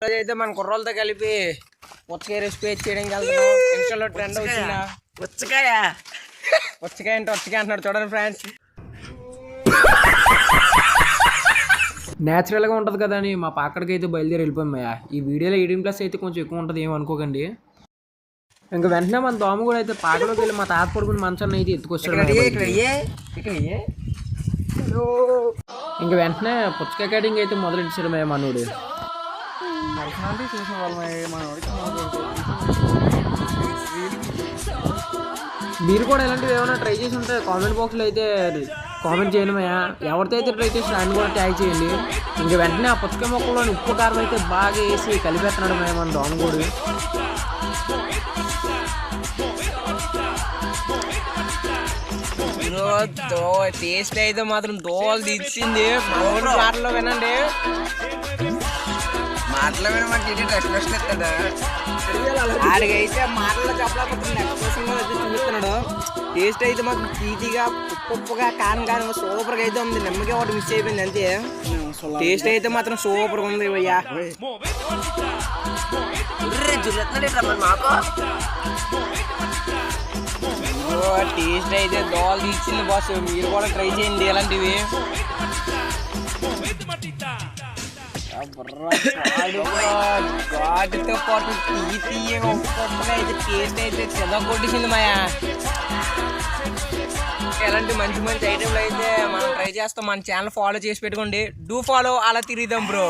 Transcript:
అయితే మన కుర్రోళ్ళతో కలిపి పుచ్చకాయ రెసిపీ చేయడానికి వెళ్తున్నాం. ఇన్స్టాలో ట్రెండ్ వచ్చిందా పుచ్చకాయ అంటే పుచ్చకాయ అంటున్నాడు చూడండి ఫ్రెండ్స్. న్యాచురల్గా ఉంటుంది కదా అని మా పాకడికి అయితే బయలుదేరి వెళ్ళిపోయామయ్యా. ఈ వీడియోలో 18+ అయితే కొంచెం ఎక్కువ ఉంటుంది ఏమనుకోకండి. ఇంకా వెంటనే మన దోమ కూడా అయితే పాకలోకి వెళ్ళి మా తాత పడుకుని మంచాన్ని అయితే ఎత్తుకొచ్చాడు. ఇంకా వెంటనే పుచ్చకాయ కటింగ్ అయితే మొదలెట్టాడు మనోడు. మీరు కూడా ఇలాంటివి ఏమైనా ట్రై చేసి ఉంటే కామెంట్ బాక్స్లో అయితే కామెంట్ చేయడమయ్యా. ఎవరితో అయితే ట్రై చేసి ఆయన కూడా ట్యాగ్ చేయండి. ఇంక వెంటనే ఆ పుచ్చకాయ మొక్కలోని ఉప్పు కారం అయితే బాగా వేసి కలిపేస్తున్నాడు మన దోమగూడు. టేస్ట్ అయితే మాత్రం దోలు తీసింది. మాటలో వినండి, మాటలో వినమంటే ఎక్స్ప్రెషన్ ఇస్తాడు. ఆడికైతే మాటల్లో చెప్పలేకపోతుంది, ఎక్స్ప్రెషన్ అయితే చూపిస్తున్నాడు. టేస్ట్ అయితే మాత్రం తీతిగా ఉప్పుగా కారం కారం సూపర్గా అయితే ఉంది. నిమ్మకాయ ఒకటి మిస్ అయిపోయింది అంతే. టేస్ట్ అయితే మాత్రం సూపర్గా ఉంది భయ్యా. టేస్ట్ అయితే దోలు తీసింది బాస్. మీరు కూడా ట్రై చేయండి ఇలాంటివి. ఘాటుతో పాటు తీయగా ఉప్పుగా అయితే టేస్ట్ అయితే చెద కొట్టేసింది మాయా. ఎలాంటి మంచి మంచి ఐటెంలు అయితే మనం ట్రై చేస్తాం. మన ఛానల్ ఫాలో చేసి పెట్టుకోండి. డూ ఫాలో, అలా తిరిగిద్దాం బ్రో.